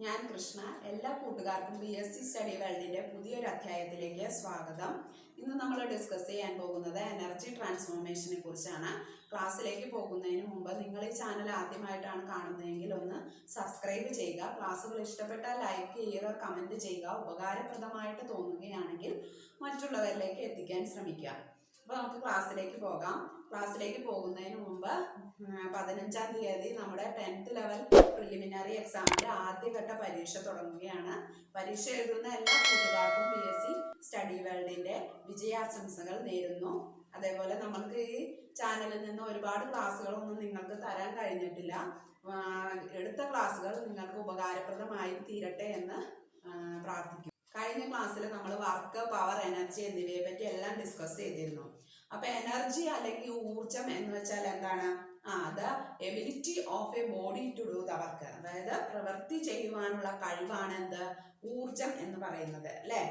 ഞാൻ കൃഷ്ണ. എല്ലാ കൂട്ടുകാർക്കും BSc സ്റ്റഡി വേൾഡിന്റെ പുതിയൊരു അധ്യായത്തിലേക്ക് സ്വാഗതം. ഇന്ന് നമ്മൾ ഡിസ്കസ് ചെയ്യാൻ പോകുന്നത് എനർജി ട്രാൻസ്ഫോർമേഷനെ കുറിച്ചാണ്. ക്ലാസ്സിലേക്ക് പോകുന്നതിന് മുമ്പ് നിങ്ങൾ ഈ ചാനൽ ആദ്യമായിട്ടാണ് കാണുന്നതെങ്കിൽ ഒന്ന് സബ്സ്ക്രൈബ് ചെയ്യുക. ക്ലാസ്സുകൾ ഇഷ്ടപ്പെട്ടാൽ ലൈക്ക് ചെയ്യുക, കമൻറ്റ് ചെയ്യുക. ഉപകാരപ്രദമായിട്ട് തോന്നുകയാണെങ്കിൽ മറ്റുള്ളവരിലേക്ക് എത്തിക്കാൻ ശ്രമിക്കുക. അപ്പോൾ നമുക്ക് ക്ലാസ്സിലേക്ക് പോകാം. ക്ലാസ്സിലേക്ക് പോകുന്നതിന് മുമ്പ് 15-ാം തീയതി നമ്മുടെ 10th ലെവൽ പ്രിലിമിനറി എക്സാമിൻ്റെ ആദ്യഘട്ട പരീക്ഷ തുടങ്ങുകയാണ്. പരീക്ഷ എഴുതുന്ന എല്ലാ കൂട്ടുകാർക്കും BSc സ്റ്റഡി വേൾഡിൻ്റെ വിജയാശംസകൾ നേരുന്നു. അതേപോലെ നമ്മൾക്ക് ഈ ചാനലിൽ നിന്ന് ഒരുപാട് ക്ലാസ്സുകളൊന്നും നിങ്ങൾക്ക് തരാൻ കഴിഞ്ഞിട്ടില്ല. എടുത്ത ക്ലാസ്സുകൾ നിങ്ങൾക്ക് ഉപകാരപ്രദമായി തീരട്ടെ എന്ന് പ്രാർത്ഥിക്കുന്നു. കഴിഞ്ഞ ക്ലാസ്സിൽ നമ്മൾ വർക്ക്, പവർ, എനർജി എന്നിവയെ പറ്റി എല്ലാം ഡിസ്കസ് ചെയ്തിരുന്നു. അപ്പൊ എനർജി അല്ലെങ്കിൽ ഊർജം എന്ന് വെച്ചാൽ എന്താണ്? The ability of a body to do the work. അതായത് പ്രവൃത്തി ചെയ്യുവാനുള്ള കഴിവാണ് എന്ത്? ഊർജം എന്ന് പറയുന്നത്, അല്ലേ?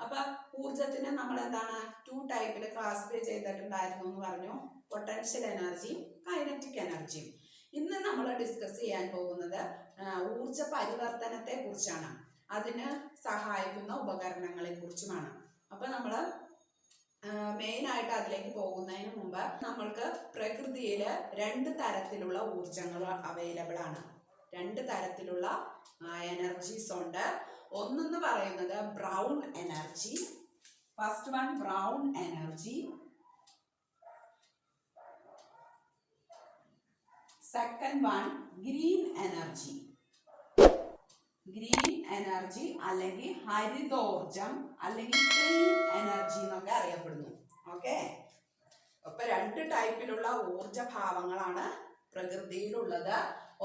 അപ്പൊ ഊർജത്തിന് നമ്മൾ എന്താണ് 2 ടൈപ്പിൽ ക്ലാസിഫൈ ചെയ്തിട്ടുണ്ടായിരുന്നു എന്ന് പറഞ്ഞു. പൊട്ടൻഷ്യൽ എനർജിയും കൈനറ്റിക് എനർജിയും. ഇന്ന് നമ്മൾ ഡിസ്കസ് ചെയ്യാൻ പോകുന്നത് ഊർജ പരിവർത്തനത്തെ കുറിച്ചാണ്. അതിന് സഹായിക്കുന്ന ഉപകരണങ്ങളെ കുറിച്ചുമാണ്. അപ്പൊ നമ്മൾ മെയിനായിട്ട് അതിലേക്ക് പോകുന്നതിന് മുമ്പ് നമ്മൾക്ക് പ്രകൃതിയിൽ 2 തരത്തിലുള്ള ഊർജങ്ങൾ അവൈലബിൾ ആണ്. 2 തരത്തിലുള്ള എനർജീസ് ഉണ്ട്. ഒന്നെന്ന് പറയുന്നത് brown energy. First one brown energy. Second one green energy. Green energy അല്ലെങ്കിൽ ഹരിതോർജം അല്ലെങ്കിൽ ക്ലീൻ എനർജി എന്നൊക്കെ അറിയപ്പെടുന്നു. ഓക്കെ, അപ്പൊ 2 ടൈപ്പിലുള്ള ഊർജഭാവങ്ങളാണ് പ്രകൃതിയിലുള്ളത്.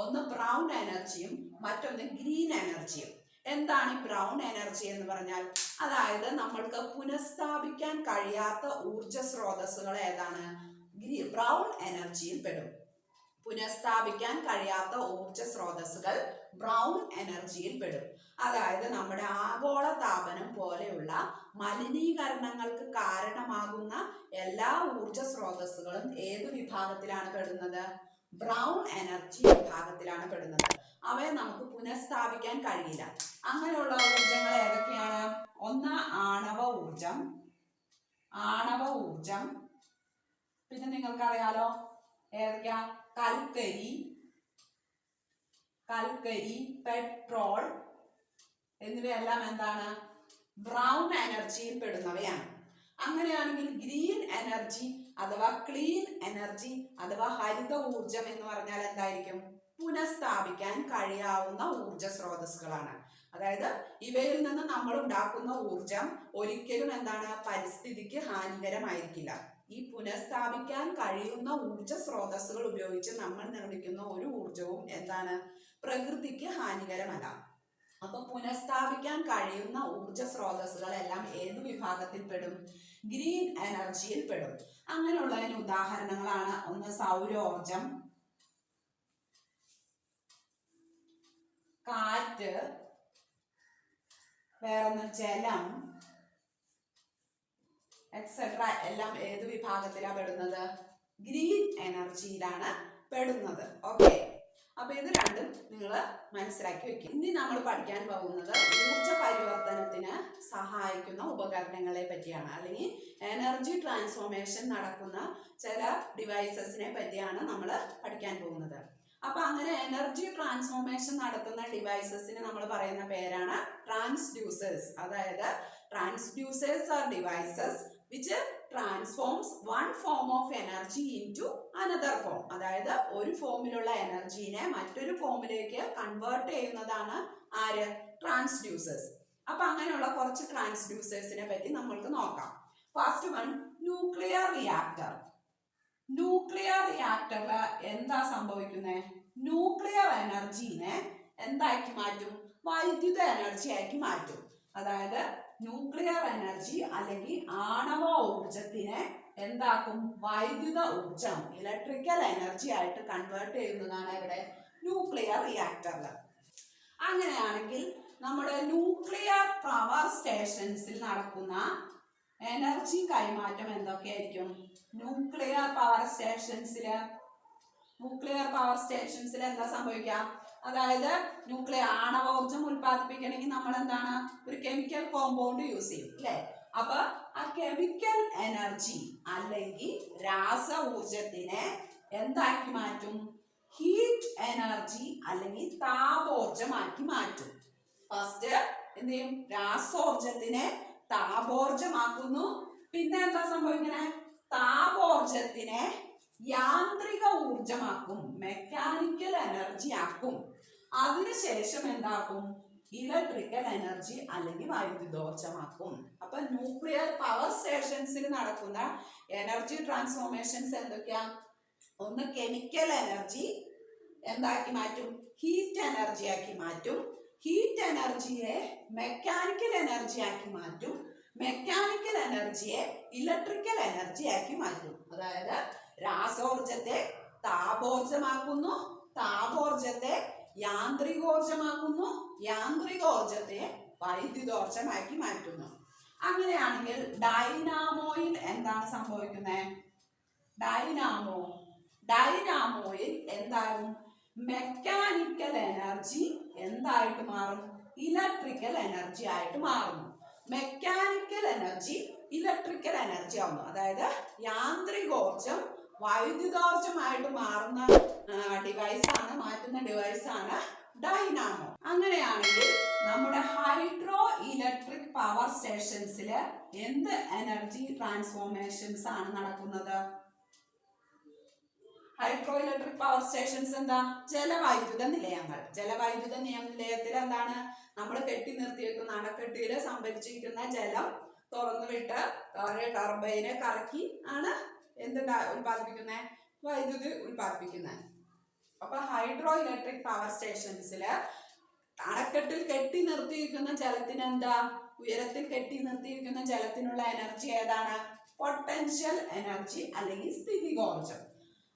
ഒന്ന് ബ്രൗൺ എനർജിയും മറ്റൊന്ന് ഗ്രീൻ എനർജിയും. എന്താണ് ഈ ബ്രൗൺ എനർജി എന്ന് പറഞ്ഞാൽ? അതായത് നമ്മൾക്ക് പുനഃസ്ഥാപിക്കാൻ കഴിയാത്ത ഊർജ സ്രോതസ്സുകൾ ഏതാണ്? ബ്രൗൺ എനർജിയിൽ പെടും. പുനഃസ്ഥാപിക്കാൻ കഴിയാത്ത ഊർജ സ്രോതസ്സുകൾ ബ്രൗൺ എനർജിയിൽ പെടും. അതായത് നമ്മുടെ ആഗോള താപനം പോലെയുള്ള മലിനീകരണങ്ങൾക്ക് കാരണമാകുന്ന എല്ലാ ഊർജ സ്രോതസ്സുകളും ഏത് വിഭാഗത്തിലാണ് പെടുന്നത്? ബ്രൗൺ എനർജി വിഭാഗത്തിലാണ് പെടുന്നത്. അവയെ നമുക്ക് പുനഃസ്ഥാപിക്കാൻ കഴിയില്ല. അങ്ങനെയുള്ള ഊർജങ്ങൾ ഏതൊക്കെയാണ്? ഒന്ന് ആണവ ഊർജം. പിന്നെ നിങ്ങൾക്കറിയാലോ ഏതൊക്കെയാ? കൽക്കരി, പെട്രോൾ എന്നിവയെല്ലാം എന്താണ്? ബ്രൗൺ എനർജിയിൽ പെടുന്നവയാണ്. അങ്ങനെയാണെങ്കിൽ ഗ്രീൻ എനർജി അഥവാ ക്ലീൻ എനർജി അഥവാ ഹരിത ഊർജം എന്ന് പറഞ്ഞാൽ എന്തായിരിക്കും? പുനഃസ്ഥാപിക്കാൻ കഴിയാവുന്ന ഊർജ സ്രോതസ്സുകളാണ്. അതായത് ഇവയിൽ നിന്ന് നമ്മൾ ഉണ്ടാക്കുന്ന ഊർജം ഒരിക്കലും എന്താണ്? പരിസ്ഥിതിക്ക് ഹാനികരമായിരിക്കില്ല. ഈ പുനഃസ്ഥാപിക്കാൻ കഴിയുന്ന ഊർജ സ്രോതസ്സുകൾ ഉപയോഗിച്ച് നമ്മൾ നിർമ്മിക്കുന്ന ഒരു ഊർജവും എന്താണ്? പ്രകൃതിക്ക് ഹാനികരമല്ല. അപ്പൊ പുനഃസ്ഥാപിക്കാൻ കഴിയുന്ന ഊർജ സ്രോതസ്സുകളെല്ലാം ഏത് വിഭാഗത്തിൽ പെടും? ഗ്രീൻ എനർജിയിൽ പെടും. അങ്ങനെയുള്ളതിന് ഉദാഹരണങ്ങളാണ് ഒന്ന് സൗരോർജം, കാറ്റ്, വേറൊന്ന് ജലം എക്സെട്ര. എല്ലാം ഏത് വിഭാഗത്തിലാണ് പെടുന്നത്? ഗ്രീൻ എനർജിയിലാണ് പെടുന്നത്. ഓക്കെ, അപ്പൊ ഇത് രണ്ടും നിങ്ങൾ മനസ്സിലാക്കി വെക്കും. ഇനി നമ്മൾ പഠിക്കാൻ പോകുന്നത് ഊർജ പരിവർത്തനത്തിന് സഹായിക്കുന്ന ഉപകരണങ്ങളെ പറ്റിയാണ്, അല്ലെങ്കിൽ എനർജി ട്രാൻസ്ഫോർമേഷൻ നടക്കുന്ന ചില ഡിവൈസസിനെ പറ്റിയാണ് നമ്മൾ പഠിക്കാൻ പോകുന്നത്. അപ്പൊ അങ്ങനെ എനർജി ട്രാൻസ്ഫോർമേഷൻ നടത്തുന്ന ഡിവൈസസിന് നമ്മൾ പറയുന്ന പേരാണ് ട്രാൻസ്ഡ്യൂസേഴ്സ്. അതായത് transducers are devices which transforms one form of energy into another form. അതായത് ഒരു ഫോമിലുള്ള എനർജീനെ മറ്റൊരു ഫോമിലേക്ക് കൺവേർട്ട് ചെയ്യുന്നതാണ് ആര്? ട്രാൻസ്ഡ്യൂസേഴ്സ്. അപ്പൊ അങ്ങനെയുള്ള കുറച്ച് ട്രാൻസ്ഡ്യൂസേഴ്സിനെ പറ്റി നമ്മൾക്ക് നോക്കാം. First one nuclear reactor. Nuclear റിയാക്ടറിൽ എന്താ സംഭവിക്കുന്നത്? ന്യൂക്ലിയർ എനർജീനെ എന്താക്കി മാറ്റും? വൈദ്യുത എനർജി ആക്കി മാറ്റും. അതായത് ന്യൂക്ലിയർ എനർജി അല്ലെങ്കിൽ ആണവ ഊർജത്തിനെ എന്താക്കും? വൈദ്യുത ഊർജം, ഇലക്ട്രിക്കൽ എനർജി ആയിട്ട് കൺവേർട്ട് ചെയ്യുന്നതാണ് ഇവിടെ ന്യൂക്ലിയർ റിയാക്ടറിൽ. അങ്ങനെയാണെങ്കിൽ നമ്മുടെ ന്യൂക്ലിയർ പവർ സ്റ്റേഷൻസിൽ നടക്കുന്ന എനർജി കൈമാറ്റം എന്തൊക്കെയായിരിക്കും? ന്യൂക്ലിയർ പവർ സ്റ്റേഷൻസിൽ ന്യൂക്ലിയർ പവർ സ്റ്റേഷൻസിൽ എന്താ സംഭവിക്കുക? അതായത് ന്യൂക്ലിയർ ആണവോർജം ഉൽപ്പാദിപ്പിക്കണമെങ്കിൽ നമ്മൾ എന്താണ് ഒരു കെമിക്കൽ കോമ്പൗണ്ട് യൂസ് ചെയ്യും അല്ലേ? അപ്പൊ ആ കെമിക്കൽ എനർജി അല്ലെങ്കിൽ രാസ ഊർജത്തിനെ എന്താക്കി മാറ്റും? ഹീറ്റ് എനർജി അല്ലെങ്കിൽ താപോർജമാക്കി മാറ്റും. ഫസ്റ്റ് എന്ത് ചെയ്യും? രാസോർജത്തിനെ താപോർജമാക്കുന്നു. പിന്നെ എന്താ സംഭവിക്കണേ? താപോർജത്തിനെ യാന്ത്രിക ഊർജമാക്കും, മെക്കാനിക്കൽ എനർജി ആക്കും. അതിനുശേഷം എന്താക്കും? ഇലക്ട്രിക്കൽ എനർജി അല്ലെങ്കിൽ വൈദ്യുതോർജമാക്കും. അപ്പൊ ന്യൂക്ലിയർ പവർ സ്റ്റേഷൻസിൽ നടക്കുന്ന എനർജി ട്രാൻസ്ഫോർമേഷൻസ് എന്തൊക്കെയാ? ഒന്ന് കെമിക്കൽ എനർജി എന്താക്കി മാറ്റും? ഹീറ്റ് എനർജി ആക്കി മാറ്റും. ഹീറ്റ് എനർജിയെ മെക്കാനിക്കൽ എനർജി ആക്കി മാറ്റും. മെക്കാനിക്കൽ എനർജിയെ ഇലക്ട്രിക്കൽ എനർജി ആക്കി മാറ്റും. അതായത് രാസോർജത്തെ താപോർജമാക്കുന്നു, താപോർജത്തെ യാന്ത്രികോർജമാക്കുന്നു, യാന്ത്രികോർജത്തെ വൈദ്യുതോർജമാക്കി മാറ്റുന്നു. അങ്ങനെയാണെങ്കിൽ ഡൈനാമോയിൽ എന്താണ് സംഭവിക്കുന്നത്? ഡൈനാമോയിൽ എന്താകും? മെക്കാനിക്കൽ എനർജി എന്തായിട്ട് മാറും? ഇലക്ട്രിക്കൽ എനർജി ആയിട്ട് മാറുന്നു. മെക്കാനിക്കൽ എനർജി ഇലക്ട്രിക്കൽ എനർജി ആവുന്നു. അതായത് യാന്ത്രികോർജം വൈദ്യുതോർജമായിട്ട് മാറുന്ന മാറ്റുന്ന ഡിവൈസാണ് ഡൈനാമോ. അങ്ങനെയാണെങ്കിൽ നമ്മുടെ ഹൈഡ്രോ ഇലക്ട്രിക് പവർ സ്റ്റേഷൻസിൽ എന്ത് എനർജി ട്രാൻസ്ഫോർമേഷൻസ് ആണ് നടക്കുന്നത്? ഹൈഡ്രോ ഇലക്ട്രിക് പവർ സ്റ്റേഷൻസ് എന്താ? ജലവൈദ്യുത നിലയങ്ങൾ. ജലവൈദ്യുത നിലയത്തിൽ എന്താണ്? നമ്മൾ കെട്ടി നിർത്തിയിരിക്കുന്ന അണക്കെട്ടിയിൽ സംഭരിച്ചിരിക്കുന്ന ജലം തുറന്നു വിട്ട് ടർബൈനെ കറക്കി ആണ് ഉൽപ്പാദിപ്പിക്കുന്നത്? വൈദ്യുതി ഉൽപ്പാദിപ്പിക്കുന്നത്. അപ്പൊ ഹൈഡ്രോ ഇലക്ട്രിക് പവർ സ്റ്റേഷൻസില് അണക്കെട്ടിൽ കെട്ടി നിർത്തിയിരിക്കുന്ന ജലത്തിന് എന്താ? ഉയരത്തിൽ കെട്ടി നിർത്തിയിരിക്കുന്ന ജലത്തിനുള്ള എനർജി ഏതാണ്? പൊട്ടൻഷ്യൽ എനർജി അല്ലെങ്കിൽ സ്ഥിതികോർജം.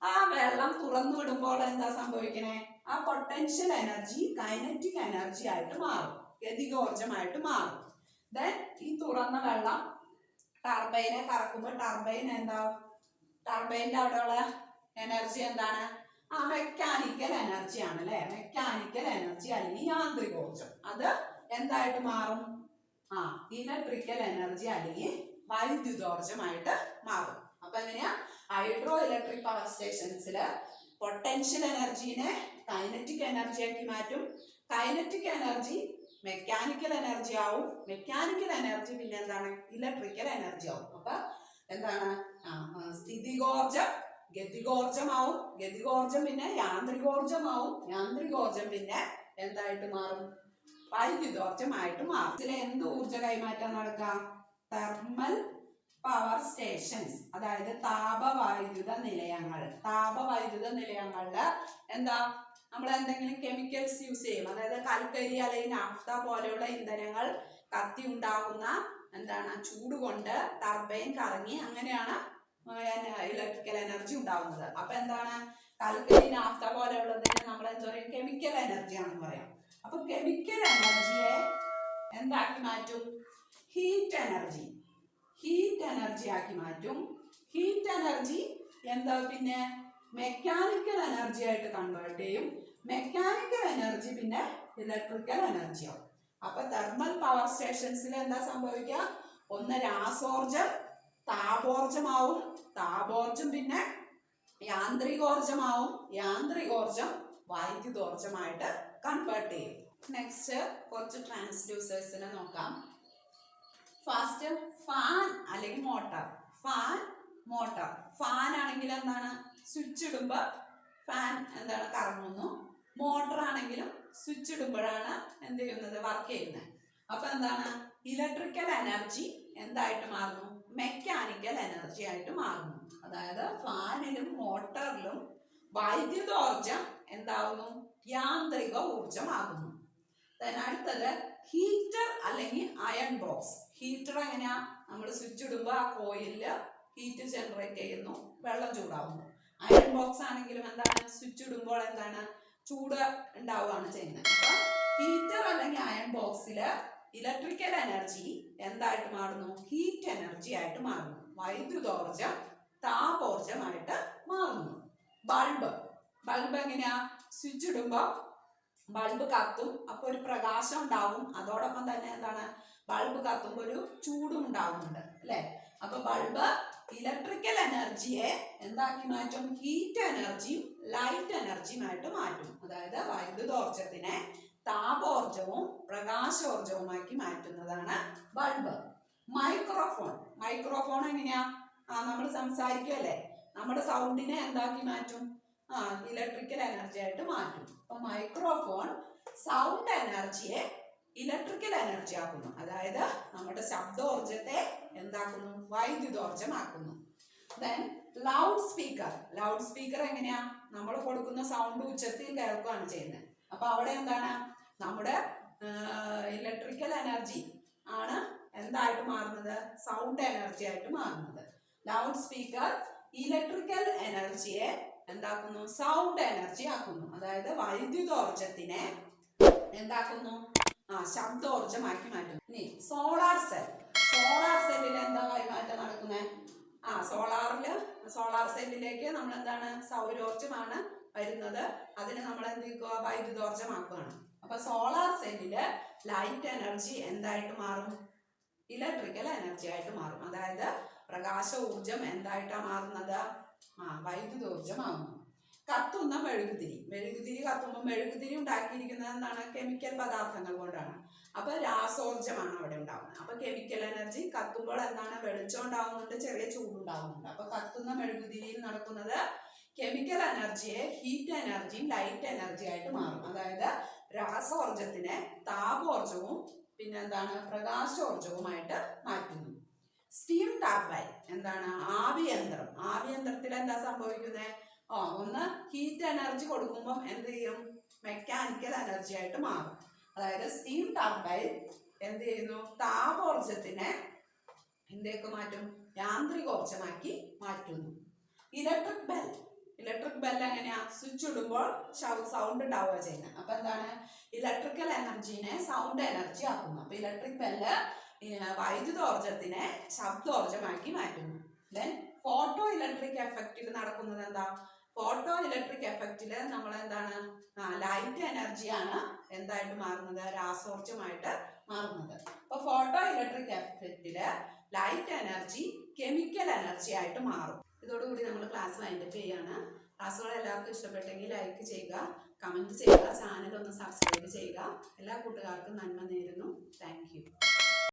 ആ വെള്ളം തുറന്നു വിടുമ്പോൾ എന്താ സംഭവിക്കണേ? ആ പൊട്ടൻഷ്യൽ എനർജി കൈനറ്റിക് എനർജി ആയിട്ട് മാറും, ഗതികോർജമായിട്ട് മാറും. ദെൻ ഈ തുറന്ന വെള്ളം ടർബൈനെ കറക്കുമ്പോൾ ടർബൈൻ എന്താ? ടർബൈൻ്റെ അവിടെയുള്ള എനർജി എന്താണ്? ആ മെക്കാനിക്കൽ എനർജി ആണ് അല്ലെ? മെക്കാനിക്കൽ എനർജി അല്ലെങ്കിൽ യാന്ത്രികോർജം. അത് എന്തായിട്ട് മാറും? ഇലക്ട്രിക്കൽ എനർജി അല്ലെങ്കിൽ വൈദ്യുതോർജമായിട്ട് മാറും. അപ്പൊ എങ്ങനെയാ? ഹൈഡ്രോ ഇലക്ട്രിക് പവർ സ്റ്റേഷൻസില് പൊട്ടൻഷ്യൽ എനർജീനെ കൈനറ്റിക് എനർജി ആക്കി മാറ്റും. കൈനറ്റിക് എനർജി മെക്കാനിക്കൽ എനർജി ആവും. മെക്കാനിക്കൽ എനർജി പിന്നെ എന്താണ്? ഇലക്ട്രിക്കൽ എനർജി ആവും. അപ്പൊ എന്താണ്? സ്ഥിതികോർജം ഗതികോർജമാവും. ഗതികോർജം പിന്നെ യാന്ത്രികോർജമാവും. യാന്ത്രികോർജം പിന്നെ എന്തായിട്ട് മാറും? വൈദ്യുതോർജമായിട്ട് മാറും. ഇതിൽ എന്ത് ഊർജ കൈമാറ്റം നടക്കുക? തെർമൽ പവർ സ്റ്റേഷൻസ്, അതായത് താപവൈദ്യുത നിലയങ്ങൾ. താപവൈദ്യുത നിലയങ്ങളില് എന്താ? നമ്മൾ എന്തെങ്കിലും കെമിക്കൽസ് യൂസ് ചെയ്യും. അതായത് കൽക്കരി അല്ലെങ്കിൽ നാഫ്ത പോലെയുള്ള ഇന്ധനങ്ങൾ കത്തി ഉണ്ടാകുന്ന എന്താണ്? ചൂട് കൊണ്ട് ടർബൈൻ കറങ്ങി അങ്ങനെയാണ് ഇലക്ട്രിക്കൽ എനർജി ഉണ്ടാകുന്നത്. അപ്പൊ എന്താണ്? കൽക്കരി നാഫ്ത പോലെയുള്ളതിനെ നമ്മൾ എന്താ പറയും? കെമിക്കൽ എനർജി ആണെന്ന് പറയാം. അപ്പൊ കെമിക്കൽ എനർജിയെ എന്താക്കി മാറ്റും? Heat energy. ഹീറ്റ് എനർജി ആക്കി മാറ്റും. ഹീറ്റ് എനർജി എന്താ? പിന്നെ മെക്കാനിക്കൽ എനർജി ആയിട്ട് കൺവേർട്ട് ചെയ്യും. മെക്കാനിക്കൽ എനർജി പിന്നെ ഇലക്ട്രിക്കൽ എനർജി ആവും. അപ്പൊ തെർമൽ പവർ സ്റ്റേഷൻസിൽ എന്താ സംഭവിക്കുക? ഒന്ന് രാസോർജം താപോർജമാവും. താപോർജം പിന്നെ യാന്ത്രികോർജമാവും. യാന്ത്രികോർജം വൈദ്യുതോർജമായിട്ട് കൺവേർട്ട് ചെയ്യും. നെക്സ്റ്റ് കുറച്ച് ട്രാൻസ്ഡ്യൂസേഴ്സിനെ നോക്കാം. ഫസ്റ്റ് ഫാൻ അല്ലെങ്കിൽ മോട്ടർ. മോട്ടർ ഫാൻ ആണെങ്കിൽ എന്താണ്? സ്വിച്ച് ഇടുമ്പോൾ ഫാൻ എന്താണ്? കറങ്ങുന്നു. മോട്ടർ ആണെങ്കിലും സ്വിച്ച് ഇടുമ്പോഴാണ് എന്ത് ചെയ്യുന്നത്? വർക്ക് ചെയ്യുന്നത്. അപ്പൊ എന്താണ്? ഇലക്ട്രിക്കൽ എനർജി എന്തായിട്ട് മാറുന്നു? മെക്കാനിക്കൽ എനർജി ആയിട്ട് മാറുന്നു. അതായത് ഫാനിലും മോട്ടറിലും വൈദ്യുതോർജം എന്താവുന്നു? യാന്ത്രിക ഊർജമാകുന്നു. അടുത്തത് ഹീറ്റർ അല്ലെങ്കിൽ അയൺ ബോക്സ്. ഹീറ്റർ എങ്ങനെയാ? നമ്മൾ സ്വിച്ച് ഇടുമ്പോൾ ആ കോയിലില് ഹീറ്റ് ജനറേറ്റ് ചെയ്യുന്നു, വെള്ളം ചൂടാവുന്നു. അയൺ ബോക്സ് ആണെങ്കിലും എന്താണ്? സ്വിച്ച് ഇടുമ്പോൾ എന്താണ്? ചൂട് ഉണ്ടാവുകയാണ് ചെയ്യുന്നത്. അപ്പൊ ഹീറ്റർ അല്ലെങ്കിൽ അയൺ ബോക്സില് ഇലക്ട്രിക്കൽ എനർജി എന്തായിട്ട് മാറുന്നു? ഹീറ്റ് എനർജി ആയിട്ട് മാറുന്നു. വൈദ്യുതോർജം താപോർജമായിട്ട് മാറുന്നു. ബൾബ്. ബൾബ് എങ്ങനെയാ? സ്വിച്ച് ഇടുമ്പോൾ ബൾബ് കത്തും, അപ്പൊ ഒരു പ്രകാശം ഉണ്ടാവും. അതോടൊപ്പം തന്നെ എന്താണ്, ബൾബ് കത്തുമ്പോൾ ഒരു ചൂടും ഉണ്ടാവുന്നുണ്ട് അല്ലെ? അപ്പൊ ബൾബ് ഇലക്ട്രിക്കൽ എനർജിയെ എന്താക്കി മാറ്റും? ഹീറ്റ് എനർജിയും ലൈറ്റ് എനർജിയുമായിട്ട് മാറ്റും. അതായത് വൈദ്യുതോർജ്ജത്തിനെ താപോർജ്ജവും പ്രകാശോർജ്ജവുമാക്കി മാറ്റുന്നതാണ് ബൾബ്. മൈക്രോഫോൺ എങ്ങനെയാ? നമ്മൾ സംസാരിക്കുമല്ലേ, നമ്മുടെ സൗണ്ടിനെ എന്താക്കി മാറ്റും? ഇലക്ട്രിക്കൽ എനർജി ആയിട്ട് മാറ്റും. അപ്പൊ മൈക്രോഫോൺ സൗണ്ട് എനർജിയെ ഇലക്ട്രിക്കൽ എനർജി ആക്കുന്നു. അതായത് നമ്മുടെ ശബ്ദോർജ്ജത്തെ എന്താക്കുന്നു? വൈദ്യുതോർജ്ജമാക്കുന്നു. ദെൻ ലൗഡ് സ്പീക്കർ എങ്ങനെയാ? നമ്മൾ കൊടുക്കുന്ന സൗണ്ട് ഉച്ചത്തിൽ കേൾക്കുകയാണ് ചെയ്യുന്നത്. അപ്പൊ അവിടെ എന്താണ്, നമ്മുടെ ഇലക്ട്രിക്കൽ എനർജി ആണ് എന്തായിട്ട് മാറുന്നത്? സൗണ്ട് എനർജി ആയിട്ട് മാറുന്നത്. ലൗഡ് സ്പീക്കർ ഇലക്ട്രിക്കൽ എനർജിയെ എന്താക്കുന്നു? സൗണ്ട് എനർജി ആക്കുന്നു. അതായത് വൈദ്യുതോർജ്ജത്തിനെ എന്താക്കുന്നു? ശബ്ദോർജ്ജമാക്കി മാറ്റുന്നു. ഇനി സോളാർ സെല്ലിൽ എന്താ കൈമാറ്റം നടക്കുന്നത്? സോളാർ സെല്ലിലേക്ക് നമ്മൾ എന്താണ്? സൗരോർജ്ജമാണ് വരുന്നത്. അതിന് നമ്മൾ എന്ത് ചെയ്യുക? വൈദ്യുതോർജ്ജമാക്കുകയാണ്. അപ്പൊ സോളാർ സെല്ലില് ലൈറ്റ് എനർജി എന്തായിട്ട് മാറും? ഇലക്ട്രിക്കൽ എനർജി ആയിട്ട് മാറും. അതായത് പ്രകാശ ഊർജം എന്തായിട്ടാണ് മാറുന്നത്? വൈദ്യുതോർജ്ജമാകുന്നു. കത്തുന്ന മെഴുകുതിരി കത്തുമ്പോൾ മെഴുകുതിരി ഉണ്ടാക്കിയിരിക്കുന്നത് എന്താണ്? കെമിക്കൽ പദാർത്ഥങ്ങൾ കൊണ്ടാണ്. അപ്പൊ രാസോർജ്ജമാണ് അവിടെ ഉണ്ടാവുന്നത്. അപ്പൊ കെമിക്കൽ എനർജി കത്തുമ്പോൾ എന്താണ്? വെളിച്ചം ഉണ്ടാവുന്നുണ്ട്, ചെറിയ ചൂടുണ്ടാവുന്നുണ്ട്. അപ്പൊ കത്തുന്ന മെഴുകുതിരിയിൽ നടക്കുന്നത് കെമിക്കൽ എനർജിയെ ഹീറ്റ് എനർജിയും ലൈറ്റ് എനർജി ആയിട്ട് മാറും. അതായത് രാസോർജ്ജത്തിനെ താപോർജ്ജവും പിന്നെന്താണ്? പ്രകാശോർജ്ജവുമായിട്ട് മാറ്റുന്നു. സ്റ്റീം ടർബൈൻ എന്താണ്? ആവിയന്ത്രത്തിൽ എന്താ സംഭവിക്കുന്നത്? ഒന്ന് ഹീറ്റ് എനർജി കൊടുക്കുമ്പോൾ എന്ത് ചെയ്യും? മെക്കാനിക്കൽ എനർജി ആയിട്ട് മാറും. അതായത് സ്റ്റീം ടർബൈൻ എന്ത് ചെയ്യുന്നു? താപോർജ്ജത്തിനെ എന്തേക്ക് മാറ്റും? യാന്ത്രികോർജ്ജമാക്കി മാറ്റുന്നു. ഇലക്ട്രിക് ബെൽ എങ്ങനെയാ? സ്വിച്ച് ഇടുമ്പോൾ സൗണ്ട് ഉണ്ടാവുക ചെയ്യുന്നത്. അപ്പൊ എന്താണ്? ഇലക്ട്രിക്കൽ എനർജിനെ സൗണ്ട് എനർജി ആക്കുന്നു. അപ്പൊ ഇലക്ട്രിക് ബെല്ല് വൈദ്യുതോർജ്ജത്തിനെ ശബ്ദോർജ്ജമാക്കി മാറ്റുന്നു. ദെൻ ഫോട്ടോ ഇലക്ട്രിക് എഫക്റ്റിൽ നടക്കുന്നത് എന്താ? ഫോട്ടോ ഇലക്ട്രിക് എഫക്റ്റില് നമ്മൾ എന്താണ്? ലൈറ്റ് എനർജിയാണ് എന്തായിട്ട് മാറുന്നത്? രാസോർജ്ജമായിട്ട് മാറുന്നത്. അപ്പൊ ഫോട്ടോ ഇലക്ട്രിക് എഫക്റ്റില് ലൈറ്റ് എനർജി കെമിക്കൽ എനർജി ആയിട്ട് മാറും. ഇതോടുകൂടി നമ്മൾ ക്ലാസ് വൈൻഡപ്പ് ചെയ്യാണ്. ക്ലാസ്സുകൾ എല്ലാവർക്കും ഇഷ്ടപ്പെട്ടെങ്കിൽ ലൈക്ക് ചെയ്യുക, കമൻറ്റ് ചെയ്യുക, ചാനൽ ഒന്ന് സബ്സ്ക്രൈബ് ചെയ്യുക. എല്ലാ കൂട്ടുകാർക്കും നന്മ നേരുന്നു. Thank you.